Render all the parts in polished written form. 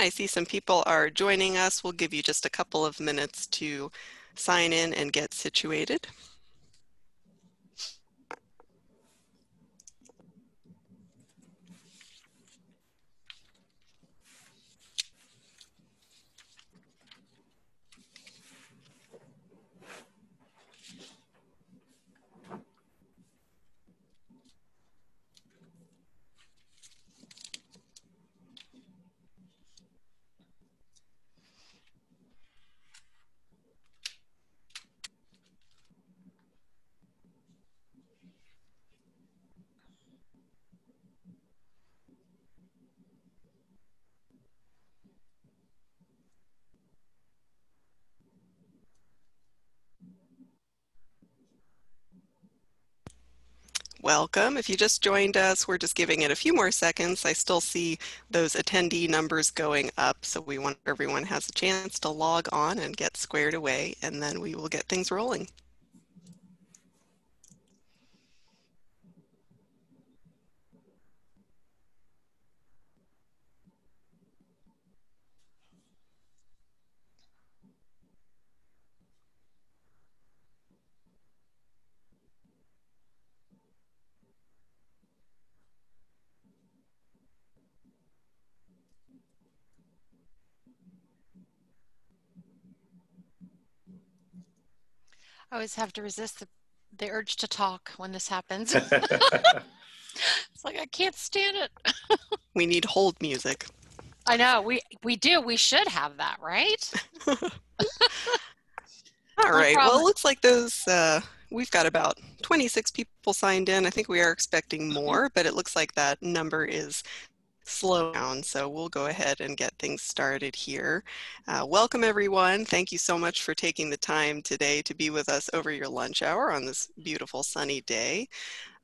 I see some people are joining us. We'll give you just a couple of minutes to sign in and get situated. Welcome. If you just joined us, we're just giving it a few more seconds. I still see those attendee numbers going up, so we want everyone has a chance to log on and get squared away, and then we will get things rolling. I always have to resist the urge to talk when this happens. It's like, I can't stand it. We need hold music. I know, we do. We should have that, right? All right, well, it looks like we've got about 26 people signed in. I think we are expecting more, but it looks like that number is slow down, so we'll go ahead and get things started here. Welcome everyone. Thank you so much for taking the time today to be with us over your lunch hour on this beautiful sunny day.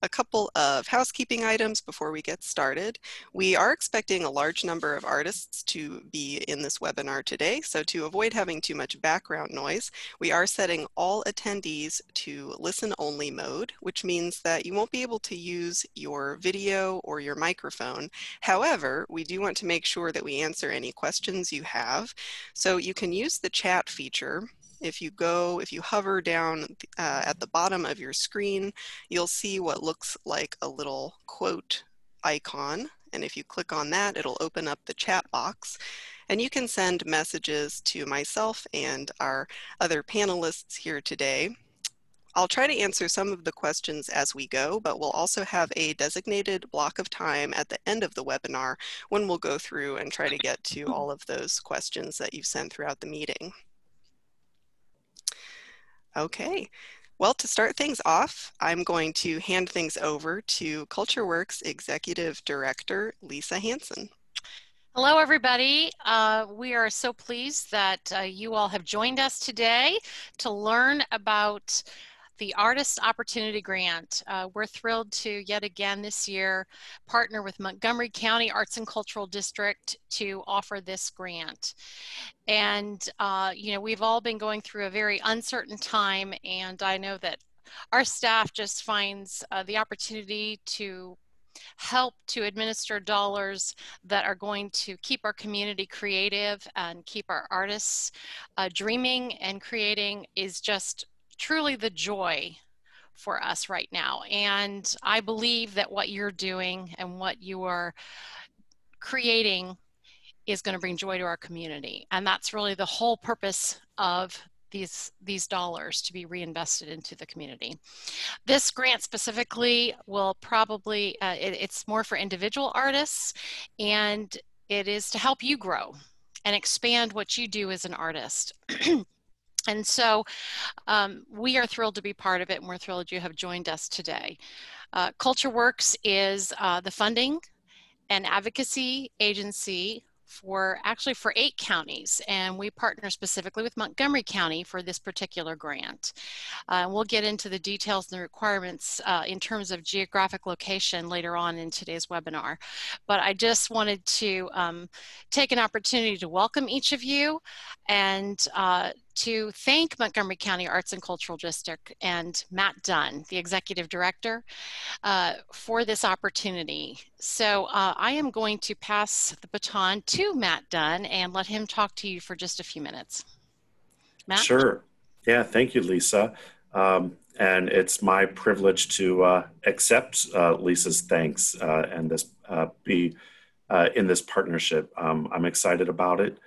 A couple of housekeeping items before we get started. We are expecting a large number of artists to be in this webinar today, so to avoid having too much background noise, we are setting all attendees to listen-only mode, which means that you won't be able to use your video or your microphone. However, we do want to make sure that we answer any questions you have, so you can use the chat feature. If you hover down at the bottom of your screen, you'll see what looks like a little quote icon. And if you click on that, it'll open up the chat box. And you can send messages to myself and our other panelists here today. I'll try to answer some of the questions as we go, but we'll also have a designated block of time at the end of the webinar when we'll go through and try to get to all of those questions that you've sent throughout the meeting. Okay, well, to start things off, I'm going to hand things over to CultureWorks Executive Director, Lisa Hansen. Hello, everybody. We are so pleased that you all have joined us today to learn about the Artist Opportunity Grant. We're thrilled to yet again this year partner with Montgomery County Arts and Cultural District to offer this grant. And you know, we've all been going through a very uncertain time, and I know that our staff just finds the opportunity to help to administer dollars that are going to keep our community creative and keep our artists dreaming and creating is just truly the joy for us right now. And I believe that what you're doing and what you are creating is going to bring joy to our community. And that's really the whole purpose of these dollars to be reinvested into the community. This grant specifically will probably, it's more for individual artists, and it is to help you grow and expand what you do as an artist. And so we are thrilled to be part of it, and we're thrilled you have joined us today. CultureWorks is the funding and advocacy agency for 8 counties, and we partner specifically with Montgomery County for this particular grant. We'll get into the details and the requirements in terms of geographic location later on in today's webinar. But I just wanted to take an opportunity to welcome each of you and to thank Montgomery County Arts and Cultural District and Matt Dunn, the Executive Director, for this opportunity. So I am going to pass the baton to Matt Dunn and let him talk to you for just a few minutes. Matt? Sure. Yeah, thank you, Lisa. And it's my privilege to accept Lisa's thanks and be in this partnership. I'm excited about it.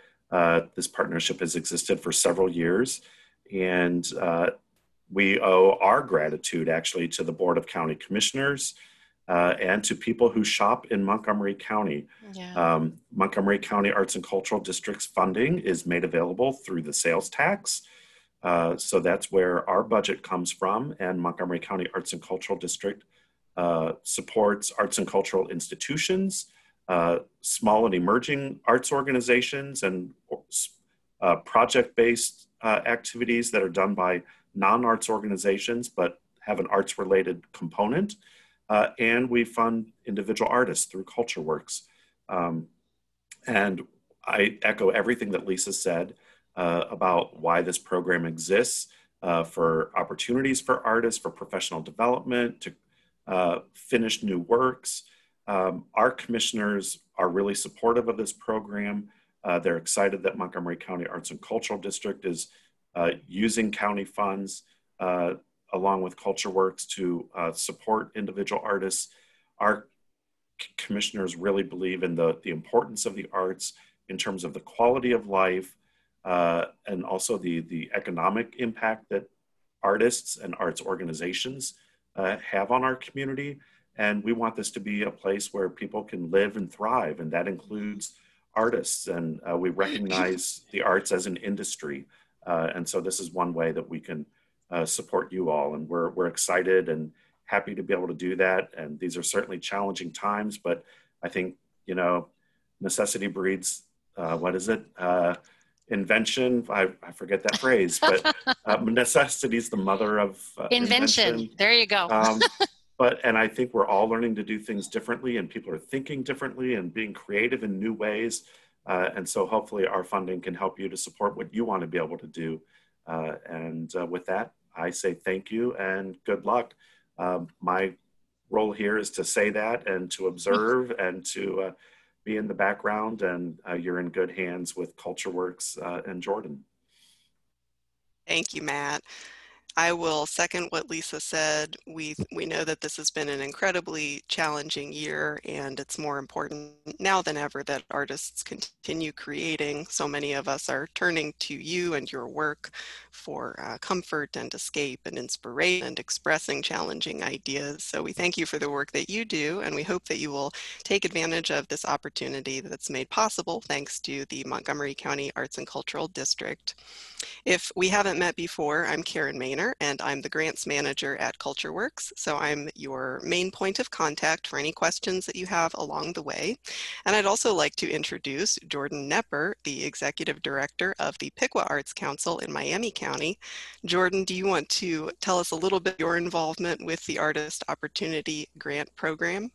This partnership has existed for several years, and we owe our gratitude actually to the Board of County Commissioners and to people who shop in Montgomery County. Yeah. Montgomery County Arts and Cultural District's funding is made available through the sales tax. So that's where our budget comes from, and Montgomery County Arts and Cultural District supports arts and cultural institutions, small and emerging arts organizations, and project-based activities that are done by non-arts organizations but have an arts-related component. And we fund individual artists through CultureWorks. And I echo everything that Lisa said about why this program exists, for opportunities for artists, for professional development, to finish new works. Our commissioners are really supportive of this program. They're excited that Montgomery County Arts and Cultural District is using county funds along with CultureWorks to support individual artists. Our commissioners really believe in the importance of the arts in terms of the quality of life and also the economic impact that artists and arts organizations have on our community. And we want this to be a place where people can live and thrive, and that includes artists. And we recognize the arts as an industry. And so this is one way that we can support you all. And we're excited and happy to be able to do that. And these are certainly challenging times, but I think, you know, necessity breeds, invention. I forget that phrase, but necessity is the mother of invention. There you go. And I think we're all learning to do things differently, and people are thinking differently and being creative in new ways. And so hopefully our funding can help you to support what you want to be able to do. With that, I say thank you and good luck. My role here is to say that and to observe and to be in the background, and you're in good hands with CultureWorks and Jordan. Thank you, Matt. I will second what Lisa said. We know that this has been an incredibly challenging year, and it's more important now than ever that artists continue creating. So many of us are turning to you and your work for comfort and escape and inspiration and expressing challenging ideas. So we thank you for the work that you do, and we hope that you will take advantage of this opportunity that's made possible thanks to the Montgomery County Arts and Cultural District. If we haven't met before, I'm Karen Maynor, and I'm the grants manager at CultureWorks. So I'm your main point of contact for any questions that you have along the way. And I'd also like to introduce Jordan Nepper, the executive director of the Piqua Arts Council in Miami County. Jordan, do you want to tell us a little bit your involvement with the Artist Opportunity Grant Program?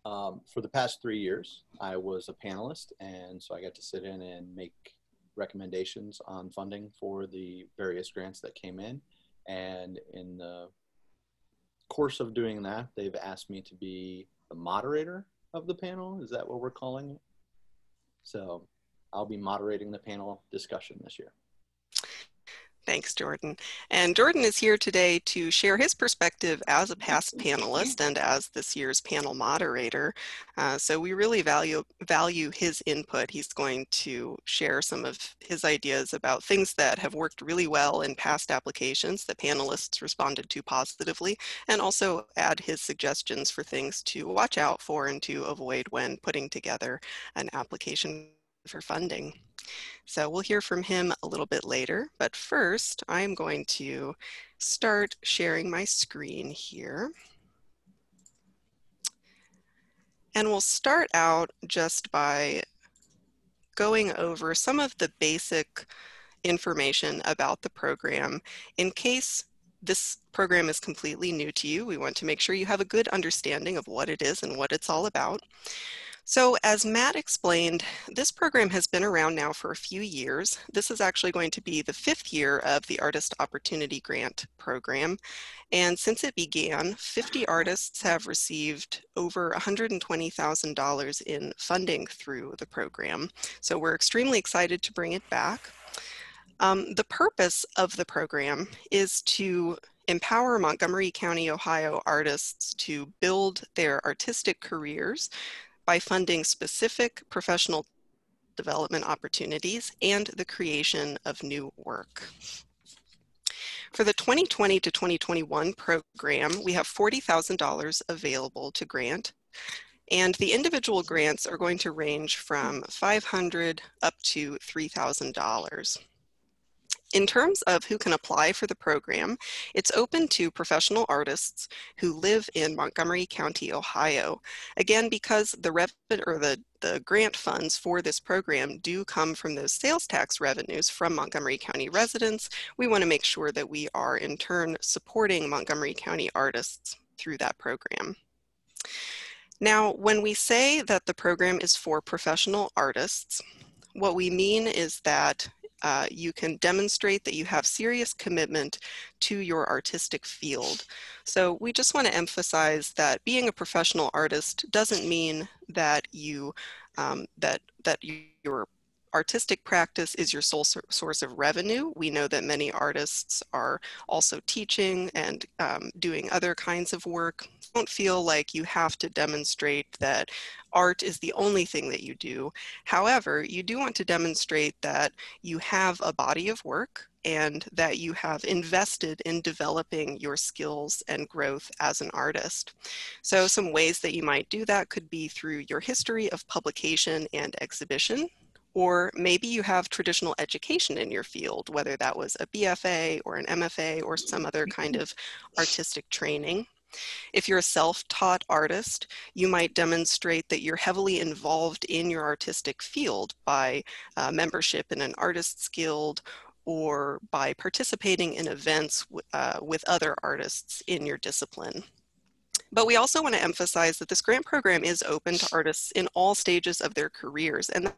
For the past 3 years, I was a panelist, and so I got to sit in and make recommendations on funding for the various grants that came in. And in the course of doing that, they've asked me to be the moderator of the panel. Is that what we're calling it? So I'll be moderating the panel discussion this year. Thanks, Jordan. And Jordan is here today to share his perspective as a past panelist and as this year's panel moderator. So we really value his input. He's going to share some of his ideas about things that have worked really well in past applications that panelists responded to positively, and also add his suggestions for things to watch out for and to avoid when putting together an application for funding. So we'll hear from him a little bit later, but first I'm going to start sharing my screen here. And we'll start out just by going over some of the basic information about the program. In case this program is completely new to you, we want to make sure you have a good understanding of what it is and what it's all about. So as Matt explained, this program has been around now for a few years. This is actually going to be the 5th year of the Artist Opportunity Grant program. And since it began, 50 artists have received over $120,000 in funding through the program. So we're extremely excited to bring it back. The purpose of the program is to empower Montgomery County, Ohio artists to build their artistic careers by funding specific professional development opportunities and the creation of new work. For the 2020 to 2021 program, we have $40,000 available to grant, and the individual grants are going to range from $500 up to $3,000. In terms of who can apply for the program, it's open to professional artists who live in Montgomery County, Ohio. Again, because the grant funds for this program do come from those sales tax revenues from Montgomery County residents, we want to make sure that we are in turn supporting Montgomery County artists through that program. Now, when we say that the program is for professional artists, what we mean is that you can demonstrate that you have serious commitment to your artistic field. So we just want to emphasize that being a professional artist doesn't mean that your artistic practice is your sole source of revenue. We know that many artists are also teaching and doing other kinds of work. Don't feel like you have to demonstrate that art is the only thing that you do. However, you do want to demonstrate that you have a body of work and that you have invested in developing your skills and growth as an artist. So some ways that you might do that could be through your history of publication and exhibition, or maybe you have traditional education in your field, whether that was a BFA or an MFA or some other kind of artistic training. If you're a self-taught artist, you might demonstrate that you're heavily involved in your artistic field by membership in an artist's guild or by participating in events with other artists in your discipline. But we also want to emphasize that this grant program is open to artists in all stages of their careers, and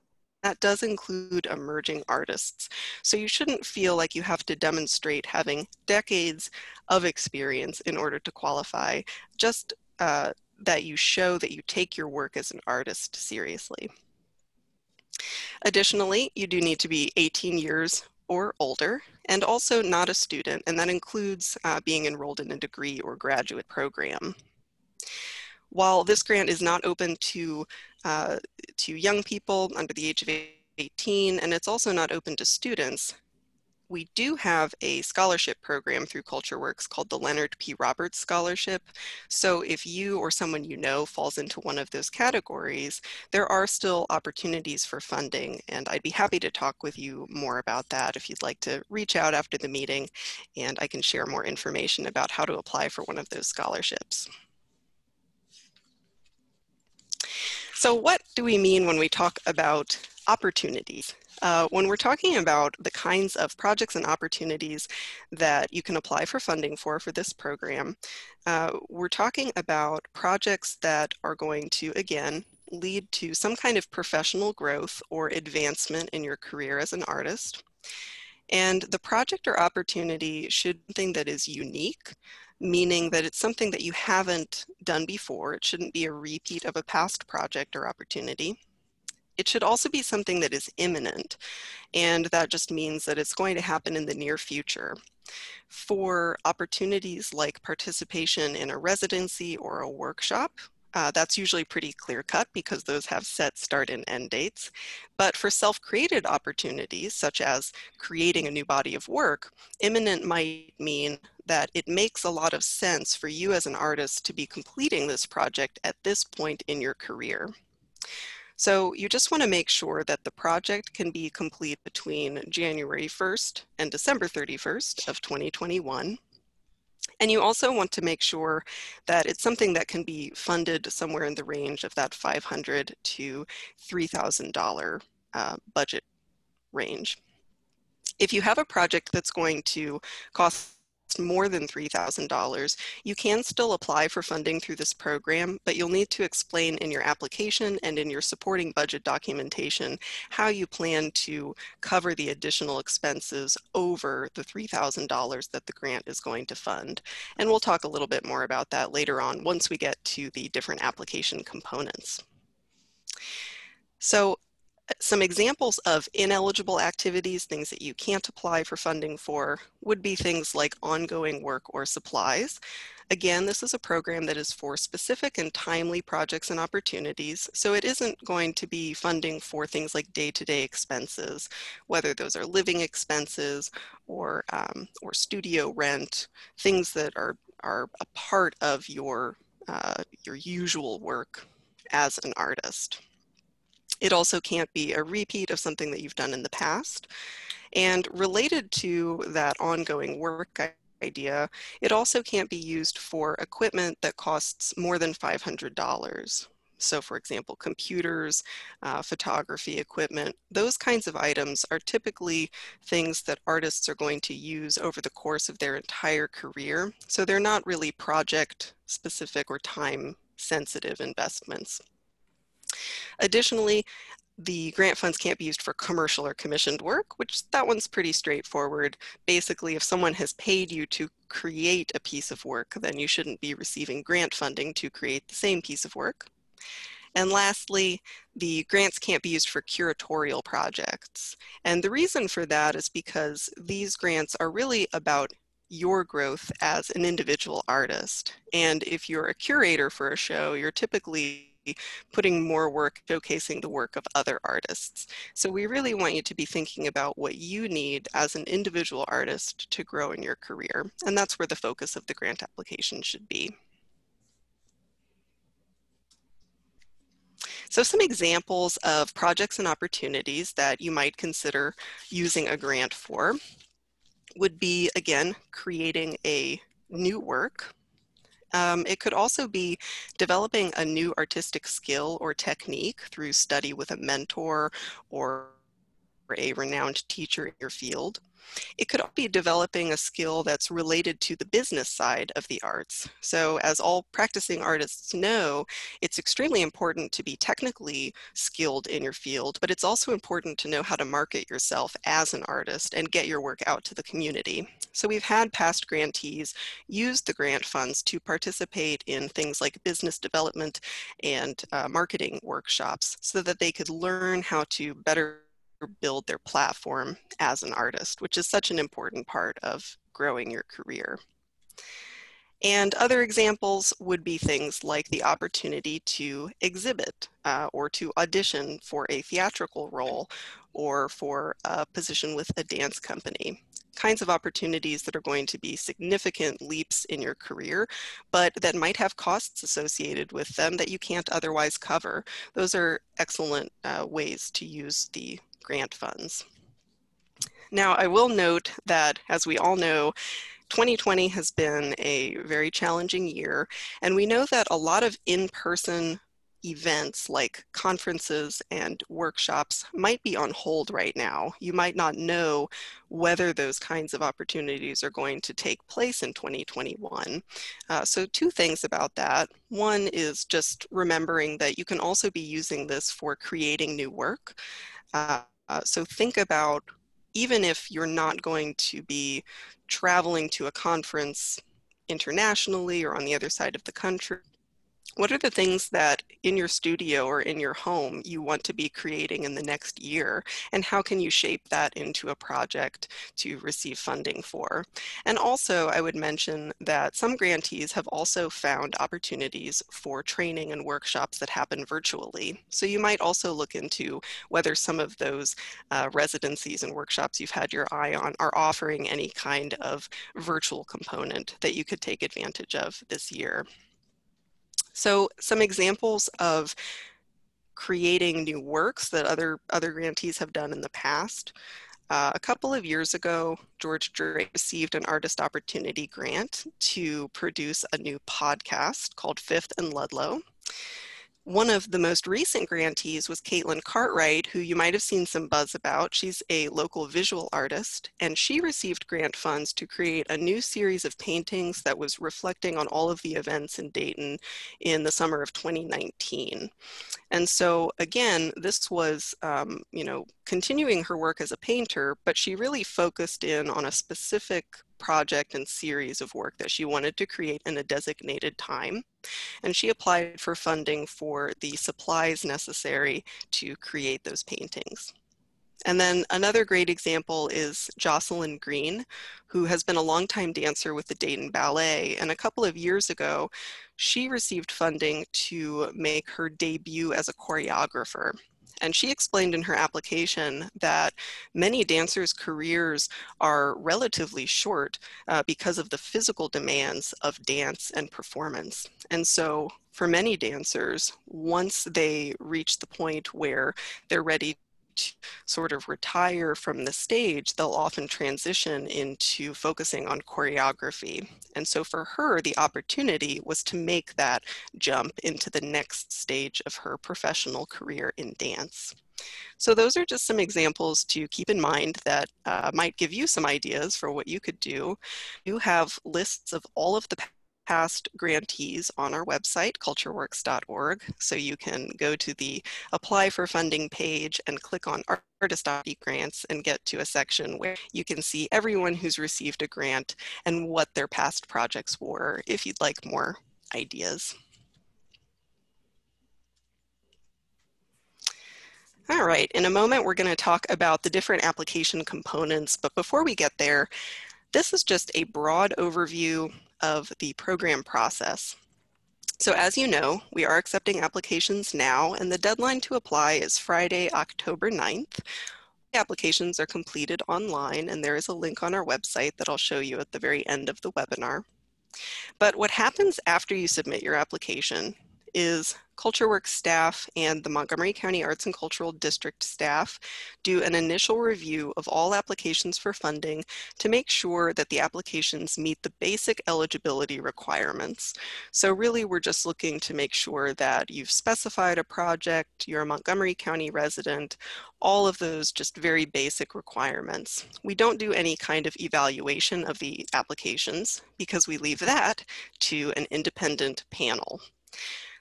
that does include emerging artists. So you shouldn't feel like you have to demonstrate having decades of experience in order to qualify, just that you show that you take your work as an artist seriously. Additionally, you do need to be 18 years or older, and also not a student, and that includes being enrolled in a degree or graduate program. While this grant is not open to young people under the age of 18, and it's also not open to students, we do have a scholarship program through CultureWorks called the Leonard P. Roberts Scholarship. So if you or someone you know falls into one of those categories, there are still opportunities for funding, and I'd be happy to talk with you more about that if you'd like to reach out after the meeting, and I can share more information about how to apply for one of those scholarships. So what do we mean when we talk about opportunities? When we're talking about the kinds of projects and opportunities that you can apply for funding for this program, we're talking about projects that are going to, again, lead to some kind of professional growth or advancement in your career as an artist. And the project or opportunity should be something that is unique, meaning that it's something that you haven't done before. It shouldn't be a repeat of a past project or opportunity. It should also be something that is imminent, and that just means that it's going to happen in the near future. For opportunities like participation in a residency or a workshop, that's usually pretty clear-cut because those have set start and end dates. But for self-created opportunities, such as creating a new body of work, imminent might mean that it makes a lot of sense for you as an artist to be completing this project at this point in your career. So you just want to make sure that the project can be complete between January 1st and December 31st of 2021. And you also want to make sure that it's something that can be funded somewhere in the range of that $500 to $3,000 budget range. If you have a project that's going to cost more than $3,000, you can still apply for funding through this program, but you'll need to explain in your application and in your supporting budget documentation how you plan to cover the additional expenses over the $3,000 that the grant is going to fund. And we'll talk a little bit more about that later on once we get to the different application components. So some examples of ineligible activities, things that you can't apply for funding for, would be things like ongoing work or supplies. Again, this is a program that is for specific and timely projects and opportunities, so it isn't going to be funding for things like day-to-day expenses, whether those are living expenses or studio rent, things that are a part of your usual work as an artist. It also can't be a repeat of something that you've done in the past. And related to that ongoing work idea, it also can't be used for equipment that costs more than $500. So for example, computers, photography equipment, those kinds of items are typically things that artists are going to use over the course of their entire career. So they're not really project specific or time sensitive investments. Additionally, the grant funds can't be used for commercial or commissioned work, which that one's pretty straightforward. Basically, if someone has paid you to create a piece of work, then you shouldn't be receiving grant funding to create the same piece of work. And lastly, the grants can't be used for curatorial projects. And the reason for that is because these grants are really about your growth as an individual artist. And if you're a curator for a show, you're typically putting more work showcasing the work of other artists. So we really want you to be thinking about what you need as an individual artist to grow in your career. And that's where the focus of the grant application should be. So some examples of projects and opportunities that you might consider using a grant for would be, again, creating a new work. It could also be developing a new artistic skill or technique through study with a mentor or a renowned teacher in your field. It could be developing a skill that's related to the business side of the arts. So as all practicing artists know, it's extremely important to be technically skilled in your field, but it's also important to know how to market yourself as an artist and get your work out to the community. So we've had past grantees use the grant funds to participate in things like business development and marketing workshops so that they could learn how to better build their platform as an artist, which is such an important part of growing your career. And other examples would be things like the opportunity to exhibit or to audition for a theatrical role or for a position with a dance company. Kinds of opportunities that are going to be significant leaps in your career, but that might have costs associated with them that you can't otherwise cover. Those are excellent ways to use the grant funds. Now, I will note that, as we all know, 2020 has been a very challenging year, and we know that a lot of in-person events like conferences and workshops might be on hold right now. You might not know whether those kinds of opportunities are going to take place in 2021. So two things about that. One is just remembering that you can also be using this for creating new work. So think about, even if you're not going to be traveling to a conference internationally or on the other side of the country, what are the things that in your studio or in your home you want to be creating in the next year? And how can you shape that into a project to receive funding for? And also, I would mention that some grantees have also found opportunities for training and workshops that happen virtually. So you might also look into whether some of those residencies and workshops you've had your eye on are offering any kind of virtual component that you could take advantage of this year. So some examples of creating new works that other grantees have done in the past. A couple of years ago, George Drake received an Artist Opportunity Grant to produce a new podcast called Fifth and Ludlow. One of the most recent grantees was Caitlin Cartwright, who you might have seen some buzz about. She's a local visual artist, and she received grant funds to create a new series of paintings that was reflecting on all of the events in Dayton in the summer of 2019. And so again, this was, continuing her work as a painter, but she really focused in on a specific project and series of work that she wanted to create in a designated time. And she applied for funding for the supplies necessary to create those paintings. And then another great example is Jocelyn Green, who has been a longtime dancer with the Dayton Ballet. And a couple of years ago, she received funding to make her debut as a choreographer. And she explained in her application that many dancers' careers are relatively short because of the physical demands of dance and performance. And so for many dancers, once they reach the point where they're ready to sort of retire from the stage, they'll often transition into focusing on choreography. And so for her, the opportunity was to make that jump into the next stage of her professional career in dance. So those are just some examples to keep in mind that might give you some ideas for what you could do. You have lists of all of the past grantees on our website, cultureworks.org. So you can go to the apply for funding page and click on artist grants and get to a section where you can see everyone who's received a grant and what their past projects were if you'd like more ideas. All right, in a moment we're going to talk about the different application components, but before we get there, this is just a broad overview of the program process. So as you know, we are accepting applications now, and the deadline to apply is Friday, October 9th. Applications are completed online, and there is a link on our website that I'll show you at the very end of the webinar. But what happens after you submit your application is CultureWorks staff and the Montgomery County Arts and Cultural District staff do an initial review of all applications for funding to make sure that the applications meet the basic eligibility requirements. So really, we're just looking to make sure that you've specified a project, you're a Montgomery County resident, all of those just very basic requirements. We don't do any kind of evaluation of the applications because we leave that to an independent panel.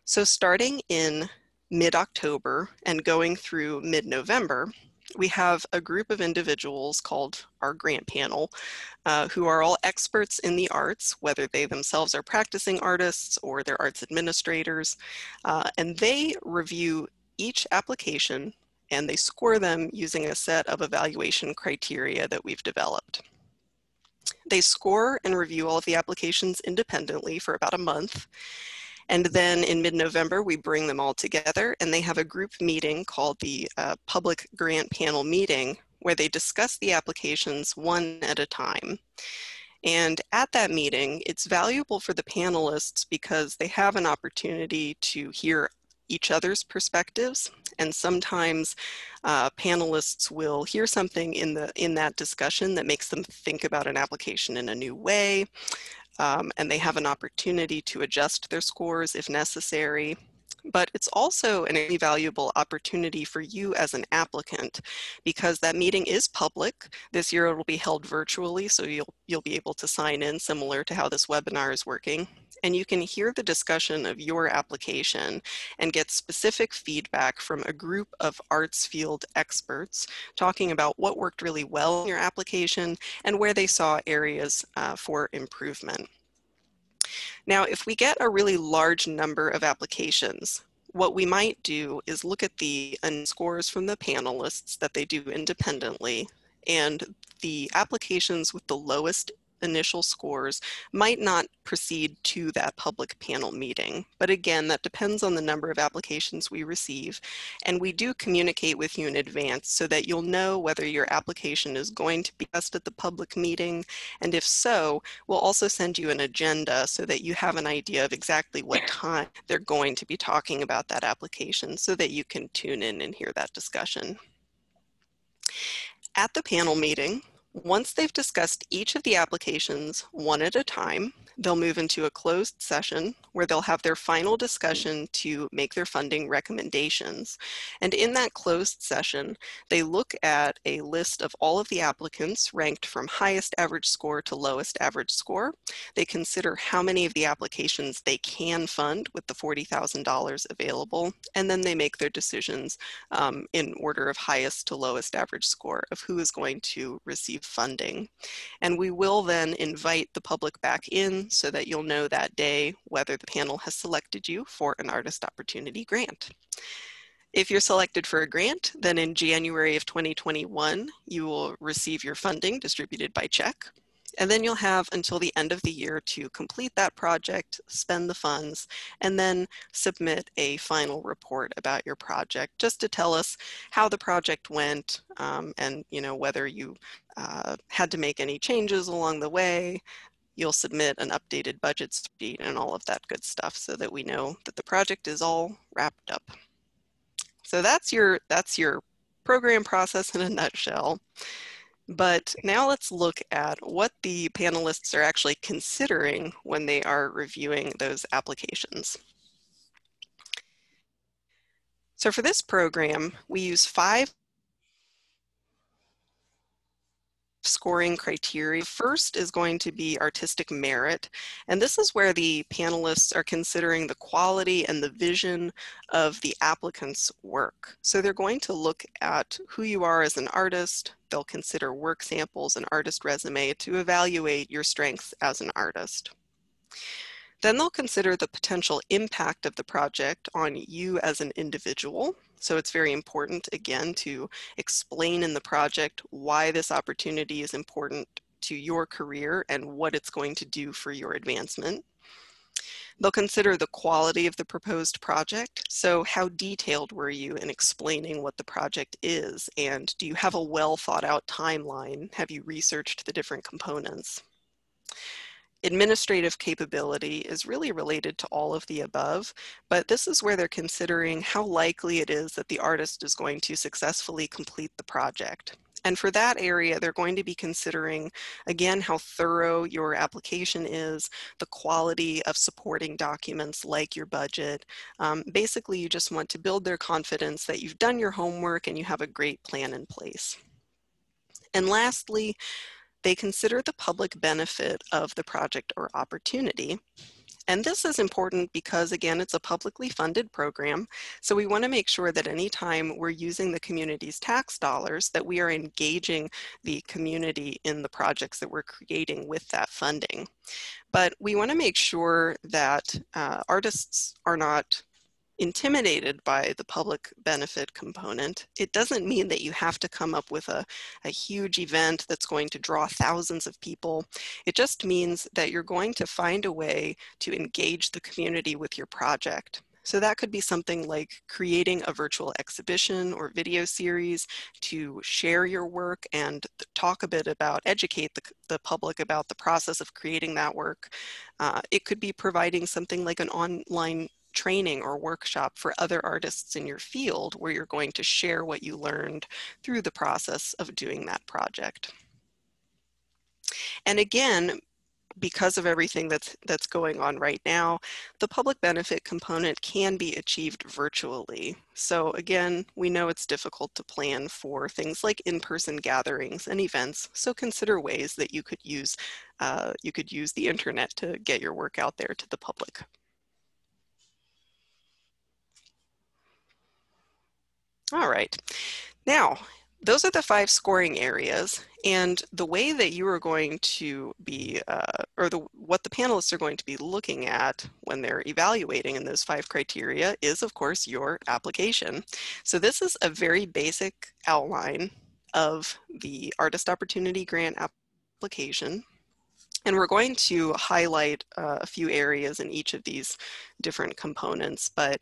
So starting in mid-October and going through mid-November, we have a group of individuals called our grant panel who are all experts in the arts, whether they themselves are practicing artists or they're arts administrators, and they review each application and they score them using a set of evaluation criteria that we've developed. They score and review all of the applications independently for about a month. And then in mid-November, we bring them all together and they have a group meeting called the Public Grant Panel Meeting where they discuss the applications one at a time. And at that meeting, it's valuable for the panelists because they have an opportunity to hear each other's perspectives. And sometimes panelists will hear something in that discussion that makes them think about an application in a new way. And they have an opportunity to adjust their scores if necessary. But it's also an invaluable opportunity for you as an applicant because that meeting is public. This year it will be held virtually, so you'll be able to sign in similar to how this webinar is working. And you can hear the discussion of your application and get specific feedback from a group of arts field experts talking about what worked really well in your application and where they saw areas for improvement. Now, if we get a really large number of applications, what we might do is look at the scores from the panelists that they do independently, and the applications with the lowest initial scores might not proceed to that public panel meeting. But again, that depends on the number of applications we receive. And we do communicate with you in advance so that you'll know whether your application is going to be discussed at the public meeting. And if so, we'll also send you an agenda so that you have an idea of exactly what time they're going to be talking about that application so that you can tune in and hear that discussion. At the panel meeting, once they've discussed each of the applications one at a time, they'll move into a closed session where they'll have their final discussion to make their funding recommendations. And in that closed session, they look at a list of all of the applicants ranked from highest average score to lowest average score. They consider how many of the applications they can fund with the $40,000 available, and then they make their decisions in order of highest to lowest average score of who is going to receive funding. And we will then invite the public back in so that you'll know that day whether the panel has selected you for an Artist Opportunity Grant. If you're selected for a grant, then in January of 2021, you will receive your funding distributed by check. And then you'll have until the end of the year to complete that project, spend the funds, and then submit a final report about your project, just to tell us how the project went, and whether you had to make any changes along the way. You'll submit an updated budget sheet and all of that good stuff so that we know that the project is all wrapped up. So that's your program process in a nutshell. But now let's look at what the panelists are actually considering when they are reviewing those applications. So for this program, we use 5 scoring criteria. First is going to be artistic merit, and this is where the panelists are considering the quality and the vision of the applicant's work. So they're going to look at who you are as an artist. They'll consider work samples and artist resume to evaluate your strengths as an artist. Then they'll consider the potential impact of the project on you as an individual. So it's very important, again, to explain in the project why this opportunity is important to your career and what it's going to do for your advancement. They'll consider the quality of the proposed project. So how detailed were you in explaining what the project is? And do you have a well thought out timeline? Have you researched the different components? Administrative capability is really related to all of the above, but this is where they're considering how likely it is that the artist is going to successfully complete the project. And for that area, they're going to be considering, again, how thorough your application is, the quality of supporting documents like your budget. Basically, you just want to build their confidence that you've done your homework and you have a great plan in place. And lastly, they consider the public benefit of the project or opportunity. And this is important because, again, it's a publicly funded program. So we want to make sure that anytime we're using the community's tax dollars, that we are engaging the community in the projects that we're creating with that funding. But we want to make sure that artists are not intimidated by the public benefit component. It doesn't mean that you have to come up with a huge event that's going to draw thousands of people. It just means that you're going to find a way to engage the community with your project. So that could be something like creating a virtual exhibition or video series to share your work and talk a bit about, educate the public about the process of creating that work. It could be providing something like an online training or workshop for other artists in your field where you're going to share what you learned through the process of doing that project. And again, because of everything that's going on right now, the public benefit component can be achieved virtually. So again, we know it's difficult to plan for things like in-person gatherings and events, so consider ways that you could use the internet to get your work out there to the public. All right, now those are the 5 scoring areas, and the way that you are going to be, what the panelists are going to be looking at when they're evaluating in those 5 criteria is, of course, your application. So this is a very basic outline of the Artist Opportunity Grant application. And we're going to highlight a few areas in each of these different components, but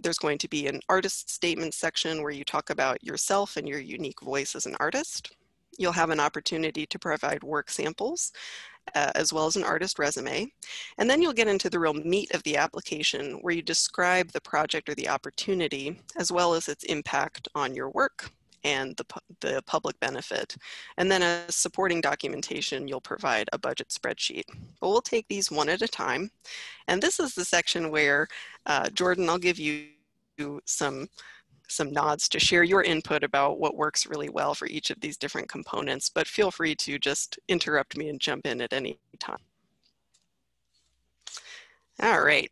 there's going to be an artist statement section where you talk about yourself and your unique voice as an artist. You'll have an opportunity to provide work samples as well as an artist resume. And then you'll get into the real meat of the application where you describe the project or the opportunity as well as its impact on your work and the public benefit. And then as supporting documentation, you'll provide a budget spreadsheet. But we'll take these one at a time. And this is the section where, Jordan, I'll give you some nods to share your input about what works really well for each of these different components, but feel free to just interrupt me and jump in at any time. All right.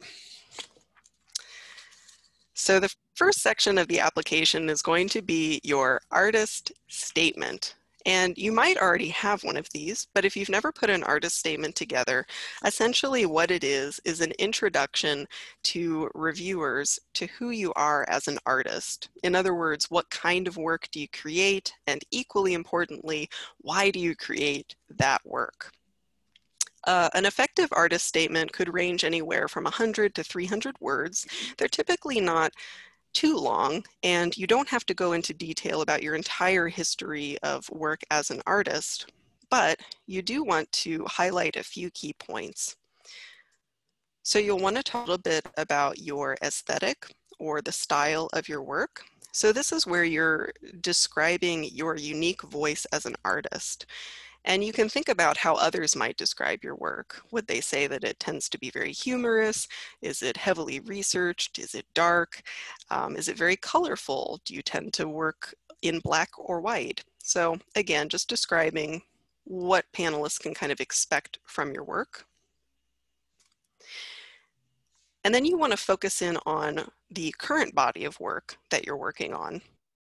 So the first section of the application is going to be your artist statement. And you might already have one of these, but if you've never put an artist statement together, essentially what it is an introduction to reviewers to who you are as an artist. In other words, what kind of work do you create? And equally importantly, why do you create that work? An effective artist statement could range anywhere from 100 to 300 words. They're typically not too long, and you don't have to go into detail about your entire history of work as an artist, but you do want to highlight a few key points. So you'll want to talk a little bit about your aesthetic or the style of your work. So this is where you're describing your unique voice as an artist. And you can think about how others might describe your work. Would they say that it tends to be very humorous? Is it heavily researched? Is it dark? Is it very colorful? Do you tend to work in black or white? So again, just describing what panelists can kind of expect from your work. And then you want to focus in on the current body of work that you're working on.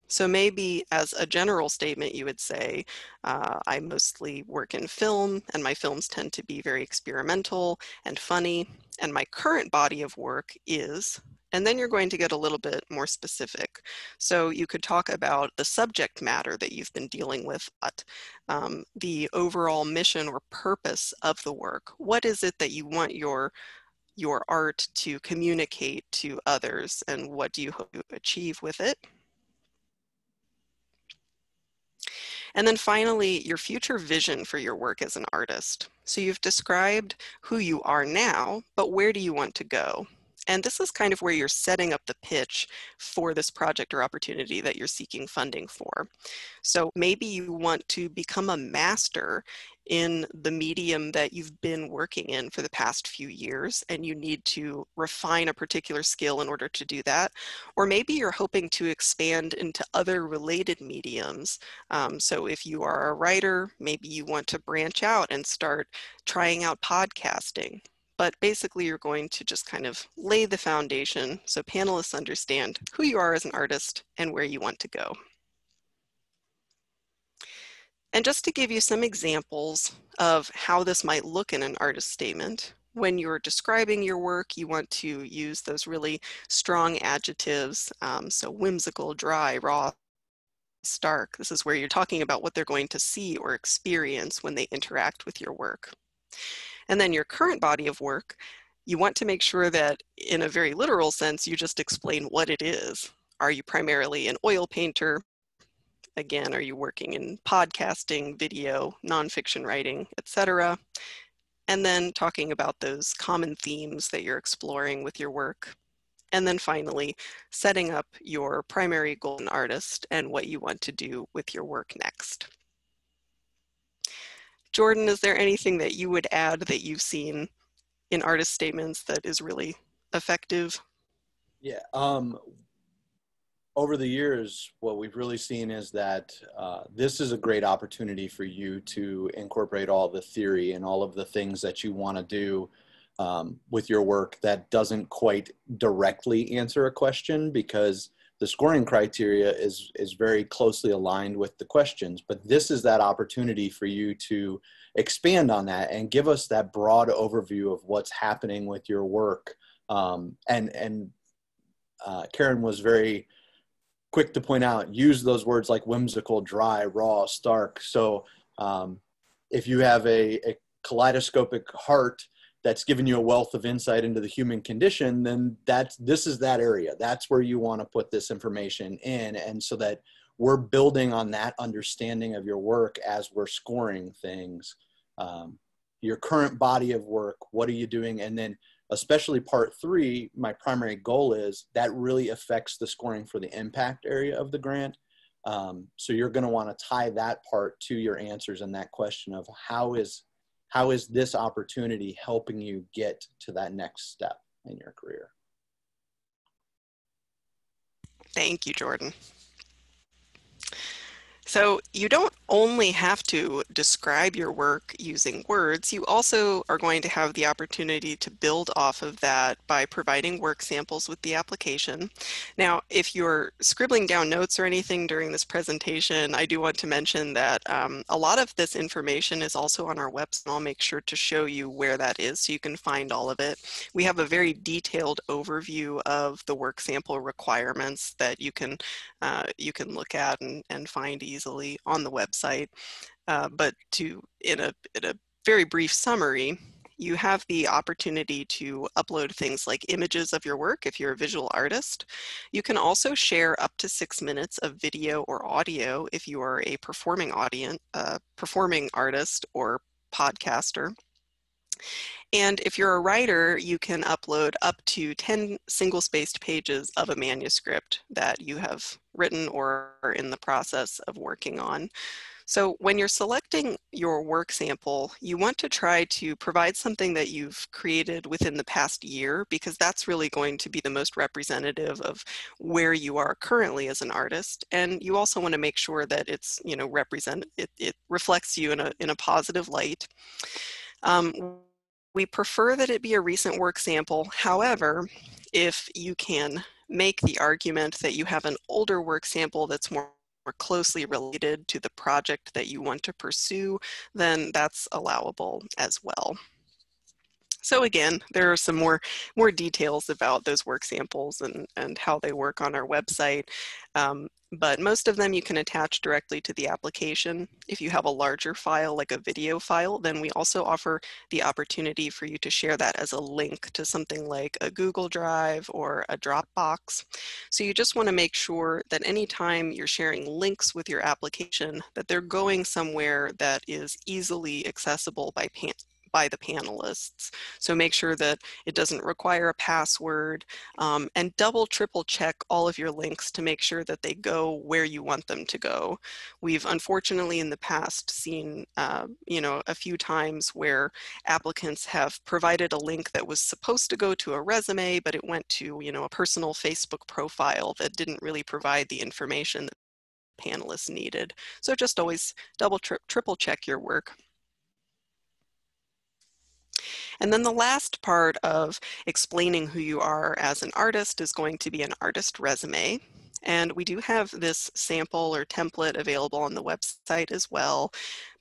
So maybe as a general statement, you would say, I mostly work in film, and my films tend to be very experimental and funny, and my current body of work is, and then you're going to get a little bit more specific. So you could talk about the subject matter that you've been dealing with, the overall mission or purpose of the work. What is it that you want your art to communicate to others, and what do you hope to achieve with it? And then finally, your future vision for your work as an artist. So you've described who you are now, but where do you want to go? And this is kind of where you're setting up the pitch for this project or opportunity that you're seeking funding for. So maybe you want to become a master in the medium that you've been working in for the past few years, and you need to refine a particular skill in order to do that. Or maybe you're hoping to expand into other related mediums. So if you are a writer, maybe you want to branch out and start trying out podcasting. But basically, you're going to just kind of lay the foundation so panelists understand who you are as an artist and where you want to go. And just to give you some examples of how this might look in an artist statement, when you're describing your work, you want to use those really strong adjectives. So whimsical, dry, raw, stark. This is where you're talking about what they're going to see or experience when they interact with your work. And then your current body of work, you want to make sure that in a very literal sense, you just explain what it is. Are you primarily an oil painter? Again, are you working in podcasting, video, nonfiction writing, etc.? And then talking about those common themes that you're exploring with your work. And then finally, setting up your primary goal as an artist and what you want to do with your work next. Jordan, is there anything that you would add that you've seen in artist statements that is really effective? Yeah, over the years, what we've really seen is that this is a great opportunity for you to incorporate all the theory and all of the things that you want to do with your work that doesn't quite directly answer a question, because the scoring criteria is very closely aligned with the questions, but this is that opportunity for you to expand on that and give us that broad overview of what's happening with your work. Karen was very quick to point out, use those words like whimsical, dry, raw, stark. So if you have a kaleidoscopic heart that's given you a wealth of insight into the human condition, then this is that area. That's where you want to put this information in. And so that we're building on that understanding of your work as we're scoring things. Your current body of work, what are you doing? And then especially part 3, my primary goal is that really affects the scoring for the impact area of the grant. So you're going to want to tie that part to your answers and that question of how is this opportunity helping you get to that next step in your career? Thank you, Jordan. So you don't only have to describe your work using words, you also are going to have the opportunity to build off of that by providing work samples with the application. Now, if you're scribbling down notes or anything during this presentation, I do want to mention that a lot of this information is also on our website. I'll make sure to show you where that is so you can find all of it. We have a very detailed overview of the work sample requirements that you can look at and find easily on the website. But in a very brief summary, you have the opportunity to upload things like images of your work if you're a visual artist. You can also share up to 6 minutes of video or audio if you are a performing artist or podcaster. And if you're a writer, you can upload up to 10 single-spaced pages of a manuscript that you have written or are in the process of working on. So when you're selecting your work sample, you want to try to provide something that you've created within the past year, because that's really going to be the most representative of where you are currently as an artist. And you also want to make sure that it's, it reflects you in a positive light. We prefer that it be a recent work sample. However, if you can make the argument that you have an older work sample that's more closely related to the project that you want to pursue, then that's allowable as well. So again, there are some more details about those work samples and how they work on our website. But most of them you can attach directly to the application. If you have a larger file, like a video file, then we also offer the opportunity for you to share that as a link to something like a Google Drive or a Dropbox. So you just want to make sure that anytime you're sharing links with your application, that they're going somewhere that is easily accessible by the panelists. So make sure that it doesn't require a password, and triple check all of your links to make sure that they go where you want them to go. We've unfortunately in the past seen, a few times where applicants have provided a link that was supposed to go to a resume, but it went to, a personal Facebook profile that didn't really provide the information that panelists needed. So just always triple check your work. And then the last part of explaining who you are as an artist is going to be an artist resume. And we do have this sample or template available on the website as well.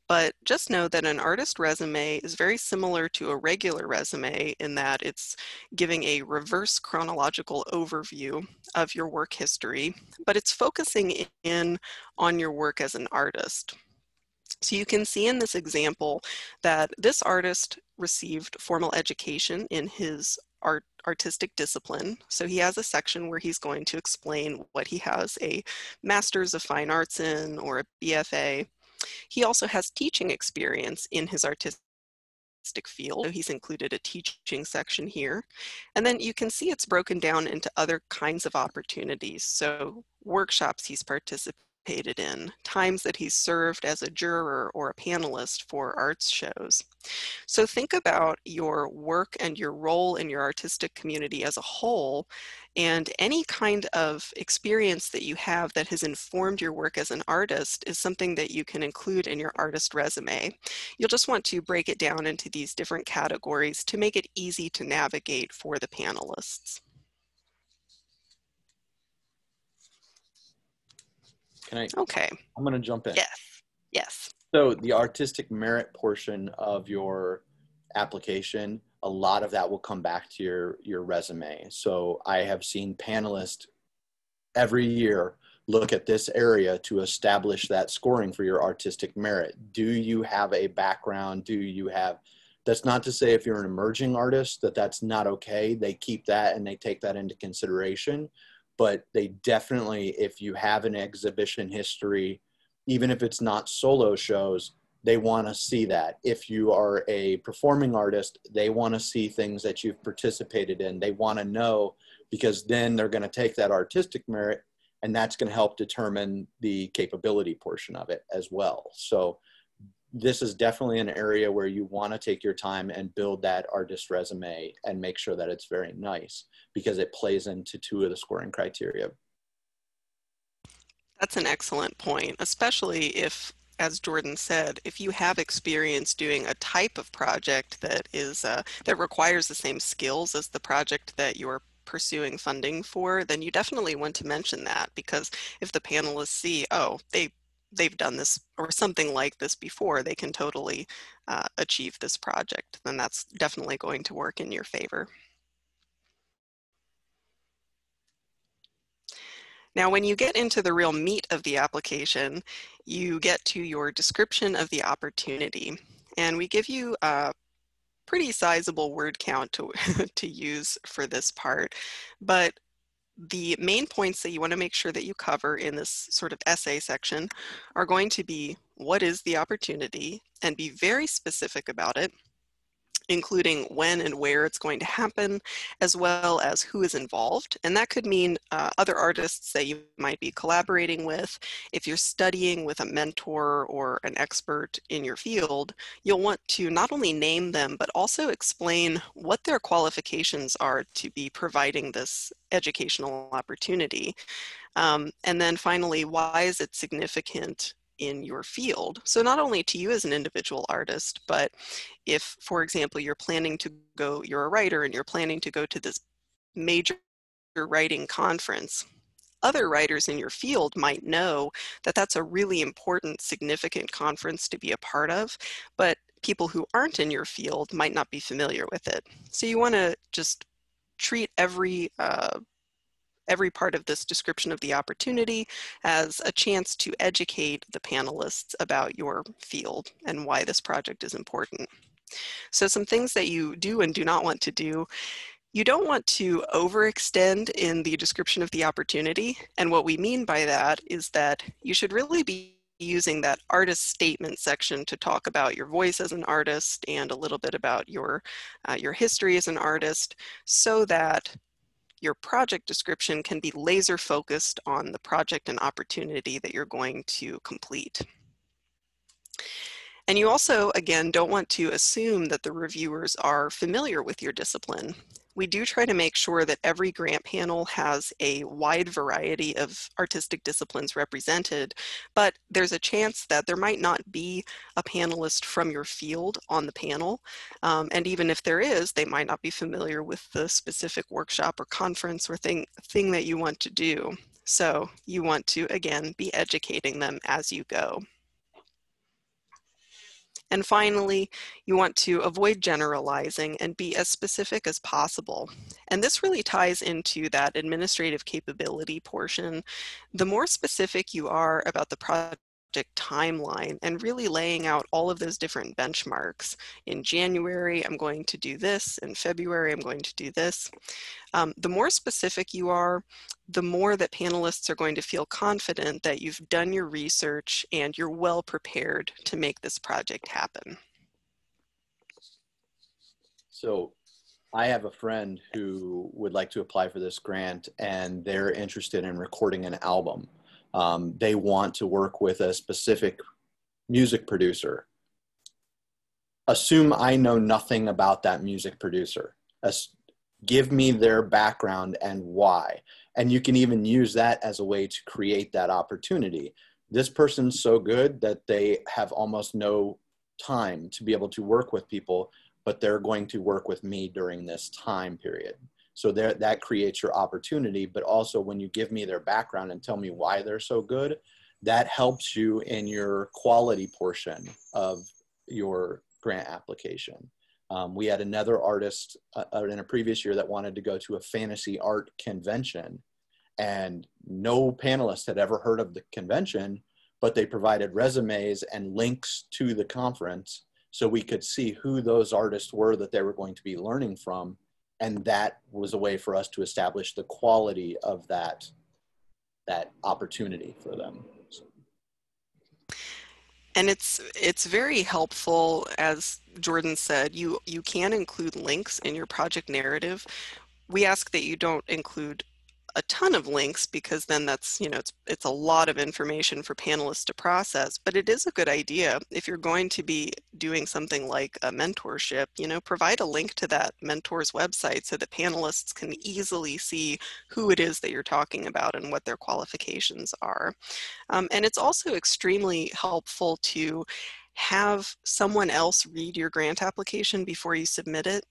But just know that an artist resume is very similar to a regular resume in that it's giving a reverse chronological overview of your work history, but it's focusing in on your work as an artist. So you can see in this example that this artist received formal education in his artistic discipline. So he has a section where he's going to explain what he has a Master's of Fine Arts in or a BFA. He also has teaching experience in his artistic field. So he's included a teaching section here. And then you can see it's broken down into other kinds of opportunities. So workshops he's participated in, times that he's served as a juror or a panelist for arts shows. So think about your work and your role in your artistic community as a whole, and any kind of experience that you have that has informed your work as an artist is something that you can include in your artist resume. You'll just want to break it down into these different categories to make it easy to navigate for the panelists. Okay. I'm going to jump in. Yes. So the artistic merit portion of your application, a lot of that will come back to your resume. So I have seen panelists every year look at this area to establish that scoring for your artistic merit. Do you have a background? That's not to say if you're an emerging artist that's not okay. They keep that and they take that into consideration. But they definitely, if you have an exhibition history, even if it's not solo shows, they want to see that. If you are a performing artist, they want to see things that you've participated in. They want to know, because then they're going to take that artistic merit And that's going to help determine the capability portion of it as well. So this is definitely an area where you want to take your time and build that artist resume and make sure that it's very nice, because it plays into 2 of the scoring criteria. That's an excellent point, especially if, as Jordan said, if you have experience doing a type of project that is that requires the same skills as the project that you're pursuing funding for, then you definitely want to mention that, because if the panelists see, oh, they've done this or something like this before, they can totally achieve this project, then that's definitely going to work in your favor. Now, when you get into the real meat of the application, you get to your description of the opportunity. And we give you a pretty sizable word count to, to use for this part. But the main points that you want to make sure that you cover in this sort of essay section are going to be, what is the opportunity? And be very specific about it, including when and where it's going to happen, as well as who is involved. And that could mean other artists that you might be collaborating with. If you're studying with a mentor or an expert in your field, you'll want to not only name them, but also explain what their qualifications are to be providing this educational opportunity. And then finally, why is it significant in your field? So not only to you as an individual artist, but if, for example, you're a writer and you're planning to go to this major writing conference, other writers in your field might know that that's a really important, significant conference to be a part of, but people who aren't in your field might not be familiar with it. So you want to just treat every part of this description of the opportunity as a chance to educate the panelists about your field and why this project is important. So some things that you do and do not want to do: you don't want to overextend in the description of the opportunity. And what we mean by that is that you should really be using that artist statement section to talk about your voice as an artist and a little bit about your history as an artist, so that your project description can be laser focused on the project and opportunity that you're going to complete. And you also, again, don't want to assume that the reviewers are familiar with your discipline. We do try to make sure that every grant panel has a wide variety of artistic disciplines represented, but there's a chance that there might not be a panelist from your field on the panel. And even if there is, they might not be familiar with the specific workshop or conference or thing that you want to do. So you want to, again, be educating them as you go. And finally, you want to avoid generalizing and be as specific as possible. And this really ties into that administrative capability portion. The more specific you are about the project timeline and really laying out all of those different benchmarks. In January, I'm going to do this. In February, I'm going to do this. The more specific you are, the more that panelists are going to feel confident that you've done your research and you're well prepared to make this project happen. So I have a friend who would like to apply for this grant, and they're interested in recording an album. They want to work with a specific music producer. Assume I know nothing about that music producer. Give me their background and why. And you can even use that as a way to create that opportunity. This person's so good that they have almost no time to be able to work with people, but they're going to work with me during this time period. So that creates your opportunity, but also when you give me their background and tell me why they're so good, that helps you in your quality portion of your grant application. We had another artist in a previous year that wanted to go to a fantasy art convention, and no panelist had ever heard of the convention, but they provided resumes and links to the conference so we could see who those artists were that they were going to be learning from. And that was a way for us to establish the quality of that opportunity for them. And it's very helpful, as Jordan said, you can include links in your project narrative. We ask that you don't include a ton of links, because then that's, you know, it's a lot of information for panelists to process, but it is a good idea if you're going to be doing something like a mentorship, you know, provide a link to that mentor's website so that panelists can easily see who it is that you're talking about and what their qualifications are. And it's also extremely helpful to have someone else read your grant application before you submit it.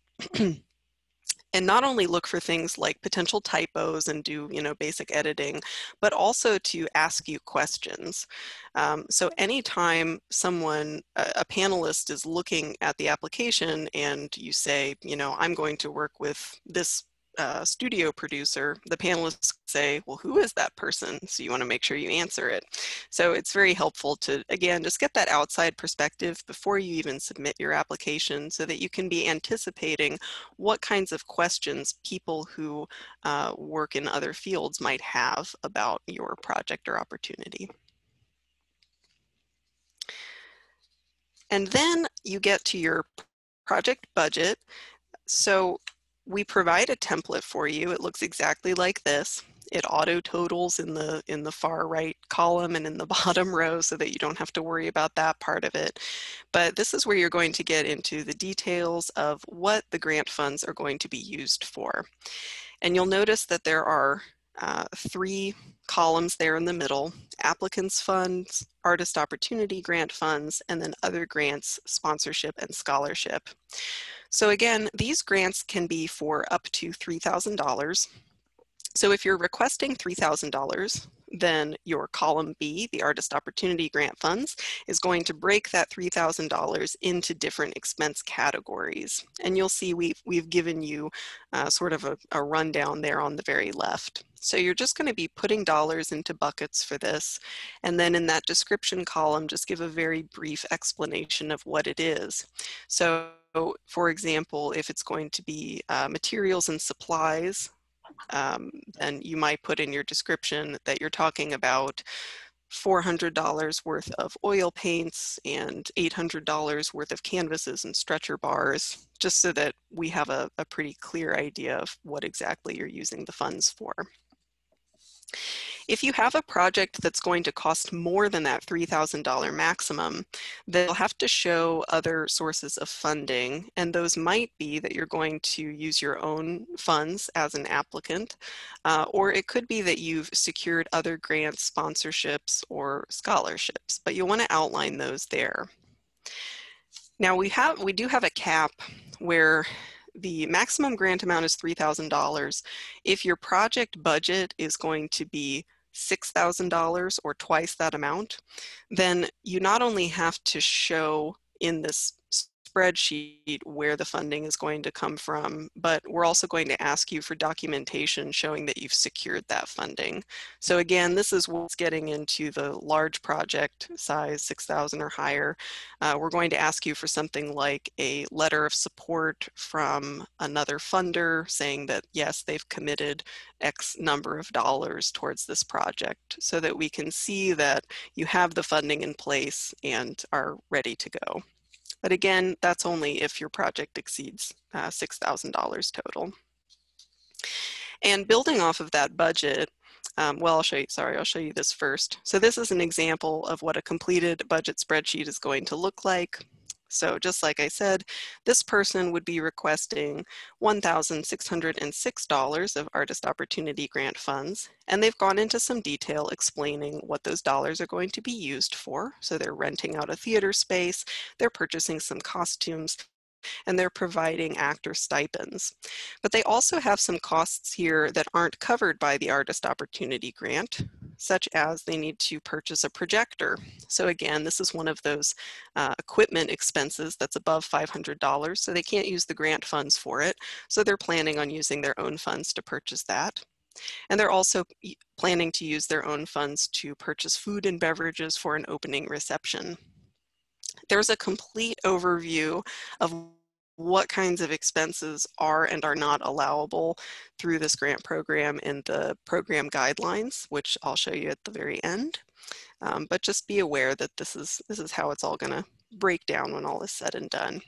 And not only look for things like potential typos and do, you know, basic editing, but also to ask you questions. So anytime someone, a panelist is looking at the application and you say, you know, I'm going to work with this studio producer, the panelists say, well, who is that person? So you want to make sure you answer it. So it's very helpful to, again, just get that outside perspective before you even submit your application so that you can be anticipating what kinds of questions people who work in other fields might have about your project or opportunity. And then you get to your project budget. So we provide a template for you. It looks exactly like this. It auto totals in the far right column and in the bottom row so that you don't have to worry about that part of it. But this is where you're going to get into the details of what the grant funds are going to be used for. And you'll notice that there are 3 columns there in the middle: applicants funds, artist opportunity grant funds, and then other grants, sponsorship, and scholarship. So again, these grants can be for up to $3,000. So if you're requesting $3,000, then your column B, the Artist Opportunity Grant Funds, is going to break that $3,000 into different expense categories. And you'll see we've given you sort of a rundown there on the very left. So you're just going to be putting dollars into buckets for this. And then in that description column, just give a very brief explanation of what it is. So for example, if it's going to be materials and supplies, then you might put in your description that you're talking about $400 worth of oil paints and $800 worth of canvases and stretcher bars, just so that we have a pretty clear idea of what exactly you're using the funds for. If you have a project that's going to cost more than that $3,000 maximum, then you'll have to show other sources of funding, and those might be that you're going to use your own funds as an applicant, or it could be that you've secured other grants, sponsorships, or scholarships, but you'll want to outline those there. Now we do have a cap where the maximum grant amount is $3,000. If your project budget is going to be $6,000 or twice that amount, then you not only have to show in this spreadsheet where the funding is going to come from, but we're also going to ask you for documentation showing that you've secured that funding. So again, this is what's getting into the large project size, 6,000 or higher. We're going to ask you for something like a letter of support from another funder saying that yes, they've committed X number of dollars towards this project, so that we can see that you have the funding in place and are ready to go. But again, that's only if your project exceeds $6,000 total. And building off of that budget, well, I'll show you this first. So this is an example of what a completed budget spreadsheet is going to look like. So just like I said, this person would be requesting $1,606 of Artist Opportunity Grant funds, and they've gone into some detail explaining what those dollars are going to be used for. So they're renting out a theater space, they're purchasing some costumes, and they're providing actor stipends. But they also have some costs here that aren't covered by the Artist Opportunity Grant, such as they need to purchase a projector. So again, this is one of those equipment expenses that's above $500, so they can't use the grant funds for it. So they're planning on using their own funds to purchase that. And they're also planning to use their own funds to purchase food and beverages for an opening reception. There's a complete overview of what kinds of expenses are and are not allowable through this grant program in the program guidelines, which I'll show you at the very end. But just be aware that this is how it's all going to break down when all is said and done.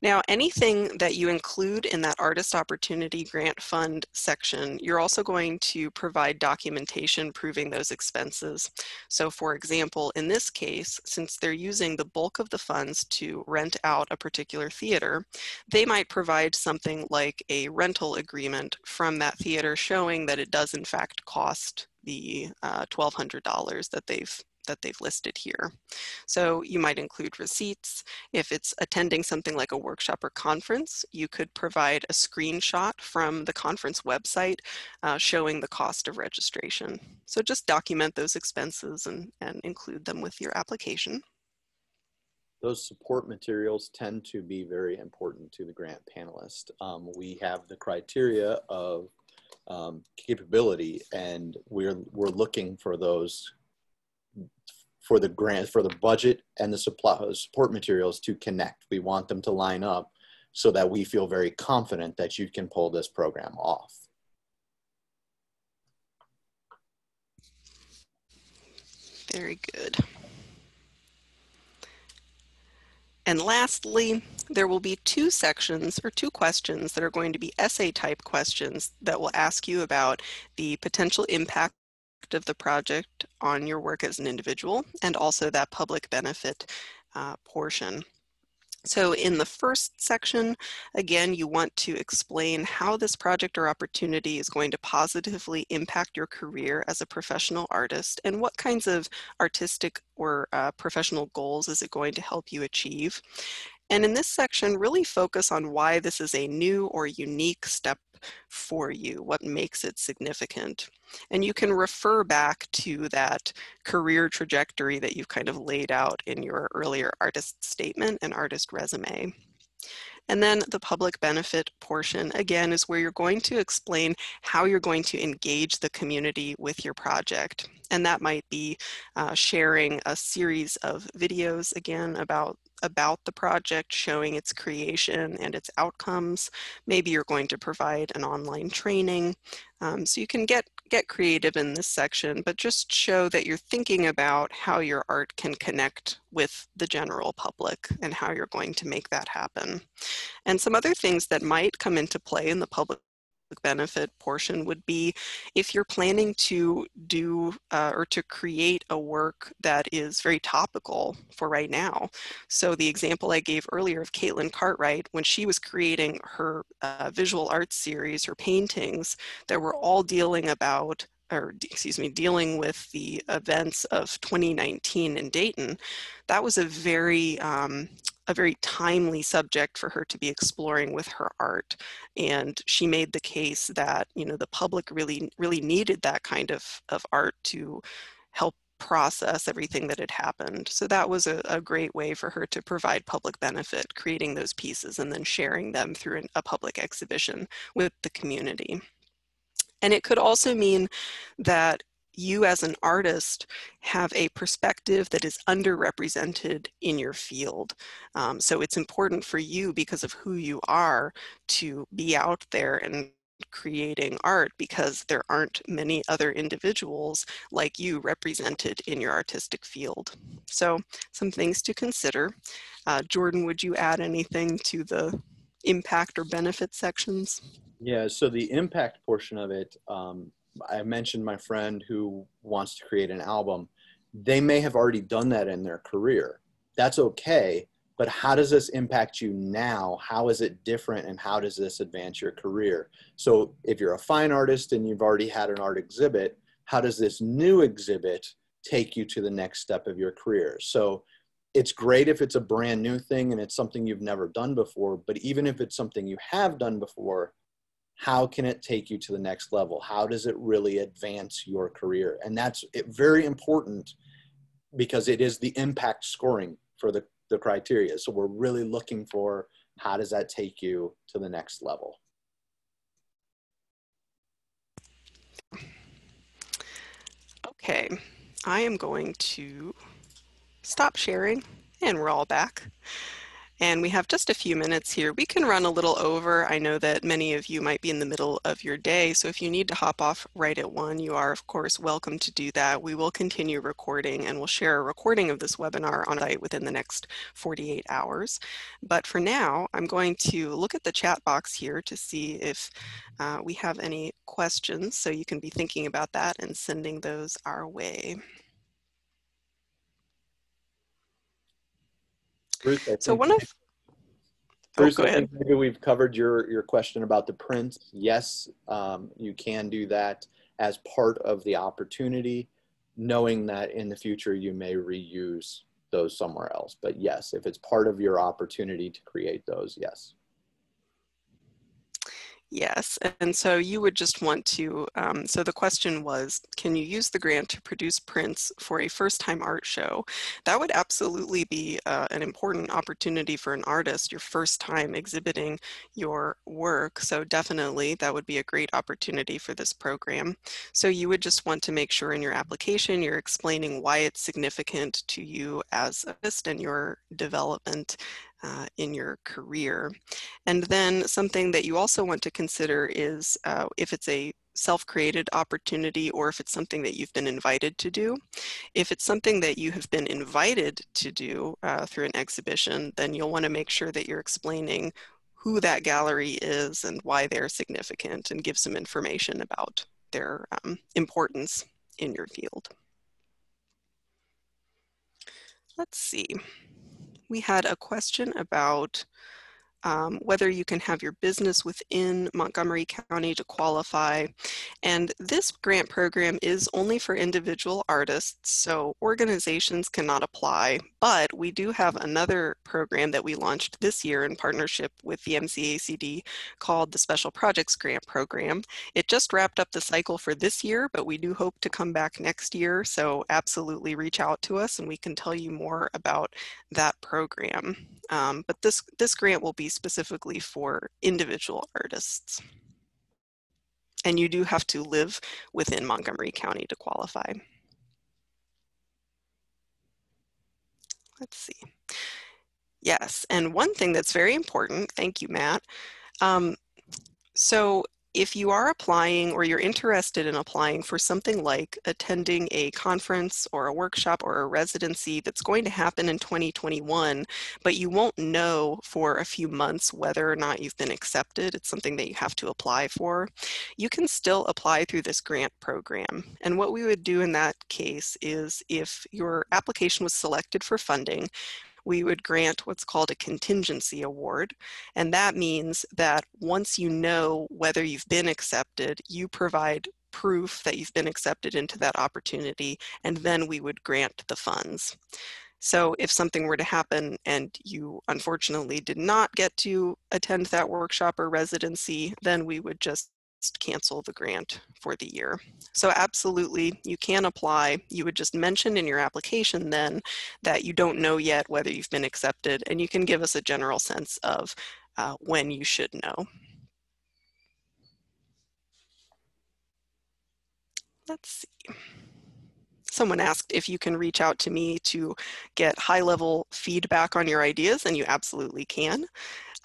Now, anything that you include in that Artist Opportunity Grant Fund section, you're also going to provide documentation proving those expenses. So for example, in this case, since they're using the bulk of the funds to rent out a particular theater, they might provide something like a rental agreement from that theater showing that it does in fact cost the $1,200 that they've listed here. So you might include receipts. If it's attending something like a workshop or conference, you could provide a screenshot from the conference website showing the cost of registration. So just document those expenses and include them with your application. Those support materials tend to be very important to the grant panelist. We have the criteria of capability, and we're looking for those for the grant, for the budget and the support materials to connect. We want them to line up so that we feel very confident that you can pull this program off. Very good. And lastly, there will be two sections or two questions that are going to be essay type questions that will ask you about the potential impact of the project on your work as an individual and also that public benefit portion. So in the first section, again, you want to explain how this project or opportunity is going to positively impact your career as a professional artist and what kinds of artistic or professional goals is it going to help you achieve. And in this section, really focus on why this is a new or unique step for you, what makes it significant. And you can refer back to that career trajectory that you've kind of laid out in your earlier artist statement and artist resume. And then the public benefit portion, again, is where you're going to explain how you're going to engage the community with your project. And that might be sharing a series of videos, again, about the project, showing its creation and its outcomes. Maybe you're going to provide an online training. So you can get creative in this section, but just show that you're thinking about how your art can connect with the general public and how you're going to make that happen. And some other things that might come into play in the public benefit portion would be if you're planning to do or to create a work that is very topical for right now. So the example I gave earlier of Caitlin Cartwright, when she was creating her visual arts series, her paintings that were all dealing about, or excuse me, dealing with the events of 2019 in Dayton, that was a very timely subject for her to be exploring with her art. And she made the case that, you know, the public really needed that kind of art to help process everything that had happened. So that was a great way for her to provide public benefit, creating those pieces and then sharing them through a public exhibition with the community. And it could also mean that you as an artist have a perspective that is underrepresented in your field. So it's important for you, because of who you are, to be out there and creating art, because there aren't many other individuals like you represented in your artistic field. So some things to consider. Jordan, would you add anything to the impact or benefit sections? Yeah, so the impact portion of it, I mentioned my friend who wants to create an album. They may have already done that in their career. That's okay, but how does this impact you now? How is it different, and how does this advance your career? So if you're a fine artist and you've already had an art exhibit, how does this new exhibit take you to the next step of your career? So it's great if it's a brand new thing and it's something you've never done before, but even if it's something you have done before, how can it take you to the next level? How does it really advance your career? And that's very important, because it is the impact scoring for the criteria. So we're really looking for, how does that take you to the next level? Okay, I am going to stop sharing, and we're all back. And we have just a few minutes here. We can run a little over. I know that many of you might be in the middle of your day, so if you need to hop off right at 1, you are of course welcome to do that. We will continue recording and we'll share a recording of this webinar on site within the next 48 hours. But for now, I'm going to look at the chat box here to see if we have any questions, so you can be thinking about that and sending those our way. Bruce, I So think, one of, Bruce, go I ahead. think maybe we've covered your question about the print. Yes, you can do that as part of the opportunity, knowing that in the future you may reuse those somewhere else. But yes, if it's part of your opportunity to create those, yes. Yes, and so you would just want to, so the question was, can you use the grant to produce prints for a first-time art show? That would absolutely be an important opportunity for an artist, your first time exhibiting your work. So definitely that would be a great opportunity for this program. So you would just want to make sure in your application you're explaining why it's significant to you as an artist and your development in your career. And then something that you also want to consider is if it's a self-created opportunity or if it's something that you've been invited to do. If it's something that you have been invited to do through an exhibition, then you'll want to make sure that you're explaining who that gallery is and why they're significant and give some information about their importance in your field. Let's see. We had a question about whether you can have your business within Montgomery County to qualify. And this grant program is only for individual artists, so organizations cannot apply. But we do have another program that we launched this year in partnership with the MCACD called the Special Projects Grant Program. It just wrapped up the cycle for this year, but we do hope to come back next year. So absolutely reach out to us and we can tell you more about that program. But this grant will be specifically for individual artists. And you do have to live within Montgomery County to qualify. Let's see. Yes, and one thing that's very important, thank you, Matt. So if you are applying or you're interested in applying for something like attending a conference or a workshop or a residency that's going to happen in 2021, but you won't know for a few months whether or not you've been accepted, it's something that you have to apply for, you can still apply through this grant program. And what we would do in that case is if your application was selected for funding, we would grant what's called a contingency award. And that means that once you know whether you've been accepted, you provide proof that you've been accepted into that opportunity, and then we would grant the funds. So if something were to happen and you unfortunately did not get to attend that workshop or residency, then we would just cancel the grant for the year. So absolutely, you can apply. You would just mention in your application then that you don't know yet whether you've been accepted, and you can give us a general sense of when you should know. Let's see. Someone asked if you can reach out to me to get high-level feedback on your ideas, and you absolutely can.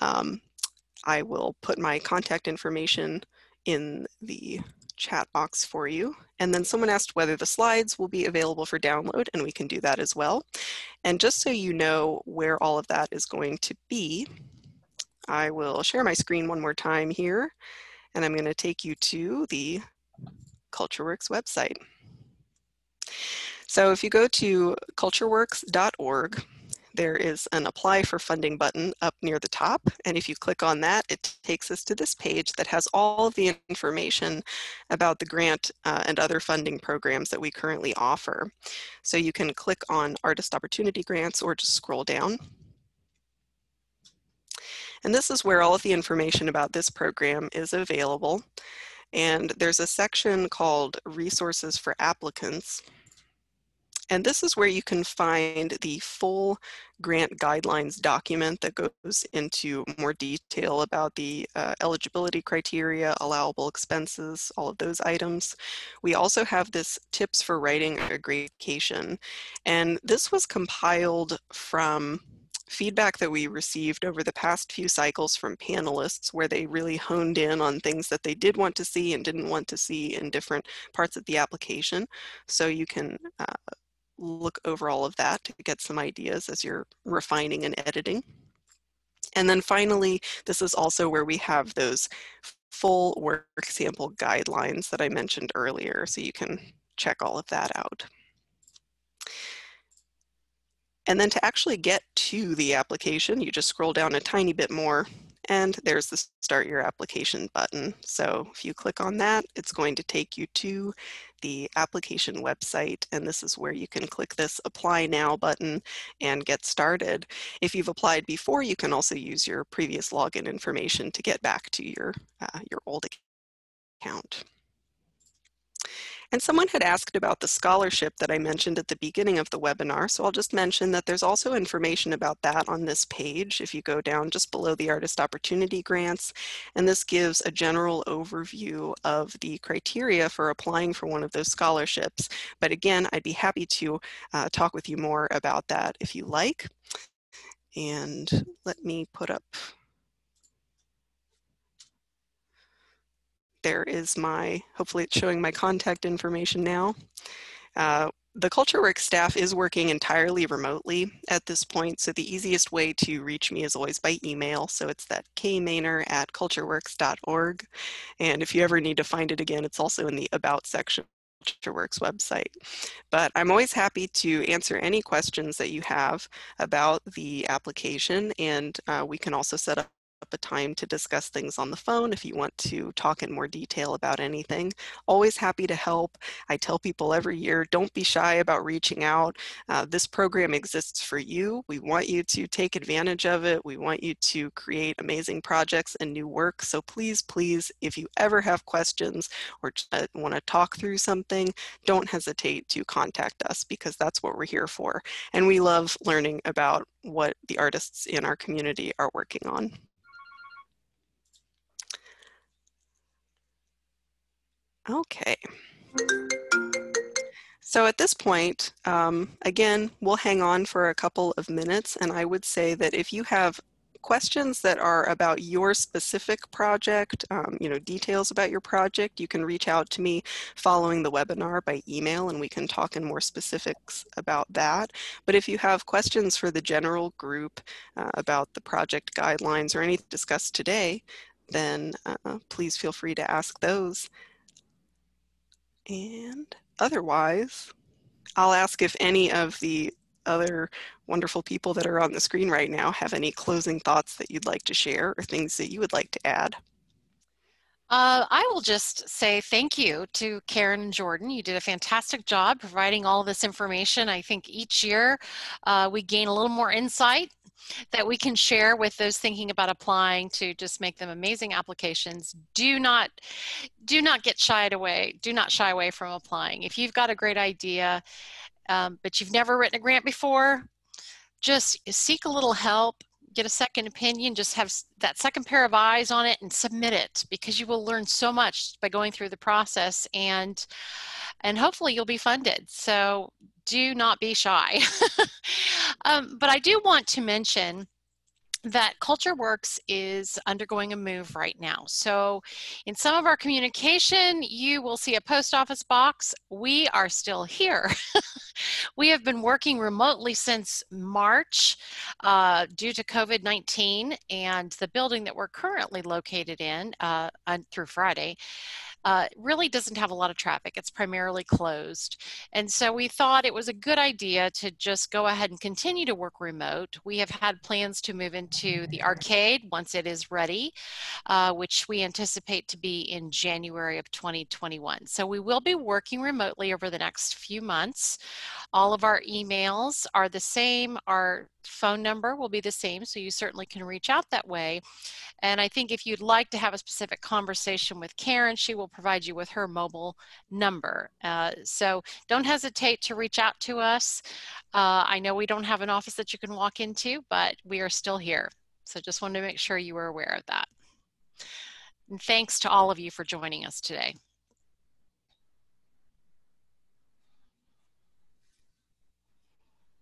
I will put my contact information in the chat box for you. And then someone asked whether the slides will be available for download, and we can do that as well. And just so you know where all of that is going to be, I will share my screen one more time here, and I'm going to take you to the CultureWorks website. So if you go to cultureworks.org, there is an apply for funding button up near the top. And if you click on that, it takes us to this page that has all of the information about the grant and other funding programs that we currently offer. So you can click on Artist Opportunity Grants or just scroll down. And this is where all of the information about this program is available. And there's a section called Resources for Applicants. And this is where you can find the full grant guidelines document that goes into more detail about the eligibility criteria, allowable expenses, all of those items. We also have this tips for writing a great application. And this was compiled from feedback that we received over the past few cycles from panelists, where they really honed in on things that they did want to see and didn't want to see in different parts of the application. So you can look over all of that to get some ideas as you're refining and editing. And then finally, this is also where we have those full work sample guidelines that I mentioned earlier, so you can check all of that out. And then to actually get to the application, you just scroll down a tiny bit more, and there's the Start Your Application button. So if you click on that, it's going to take you to the application website, and this is where you can click this Apply Now button and get started. If you've applied before, you can also use your previous login information to get back to your old account. And someone had asked about the scholarship that I mentioned at the beginning of the webinar, so I'll just mention that there's also information about that on this page if you go down just below the Artist Opportunity Grants, and this gives a general overview of the criteria for applying for one of those scholarships. But again, I'd be happy to talk with you more about that if you like. And let me put up, there is my, hopefully it's showing my contact information now. The CultureWorks staff is working entirely remotely at this point, so the easiest way to reach me is always by email. So it's that kmainer@cultureworks.org. And if you ever need to find it again, it's also in the About section of the CultureWorks website. But I'm always happy to answer any questions that you have about the application, and we can also set up a time to discuss things on the phone if you want to talk in more detail about anything. Always happy to help. I tell people every year, don't be shy about reaching out. This program exists for you. We want you to take advantage of it. We want you to create amazing projects and new work. So please, please, if you ever have questions or want to talk through something, don't hesitate to contact us, because that's what we're here for. And we love learning about what the artists in our community are working on. Okay. So at this point, again, we'll hang on for a couple of minutes, and I would say that if you have questions that are about your specific project, details about your project, you can reach out to me following the webinar by email, and we can talk in more specifics about that. But if you have questions for the general group about the project guidelines or anything discussed today, then please feel free to ask those. And otherwise, I'll ask if any of the other wonderful people that are on the screen right now have any closing thoughts that you'd like to share or things that you would like to add. I will just say thank you to Karen and Jordan. You did a fantastic job providing all of this information. I think each year we gain a little more insight that we can share with those thinking about applying to just make them amazing applications. Do not get shied away. Do not shy away from applying. If you've got a great idea, but you've never written a grant before, just seek a little help, get a second opinion, just have that second pair of eyes on it and submit it, because you will learn so much by going through the process, and hopefully you'll be funded. So do not be shy. But I do want to mention that CultureWorks is undergoing a move right now. So in some of our communication, you will see a post office box. We are still here. We have been working remotely since March due to COVID-19, and the building that we're currently located in through Friday really doesn't have a lot of traffic. It's primarily closed. And so we thought it was a good idea to just go ahead and continue to work remote. We have had plans to move into the arcade once it is ready, which we anticipate to be in January of 2021. So we will be working remotely over the next few months. All of our emails are the same. Our phone number will be the same, so you certainly can reach out that way. And I think if you'd like to have a specific conversation with Karen, she will provide you with her mobile number. So don't hesitate to reach out to us. I know we don't have an office that you can walk into, but we are still here. So just wanted to make sure you were aware of that. And thanks to all of you for joining us today.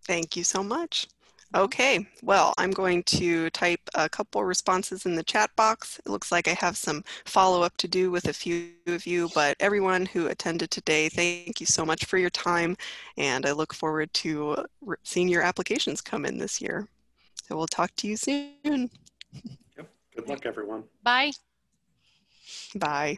Thank you so much. Okay, well, I'm going to type a couple responses in the chat box. It looks like I have some follow-up to do with a few of you, but everyone who attended today, thank you so much for your time, and I look forward to seeing your applications come in this year. So we'll talk to you soon. Yep. Good luck, everyone. Bye. Bye.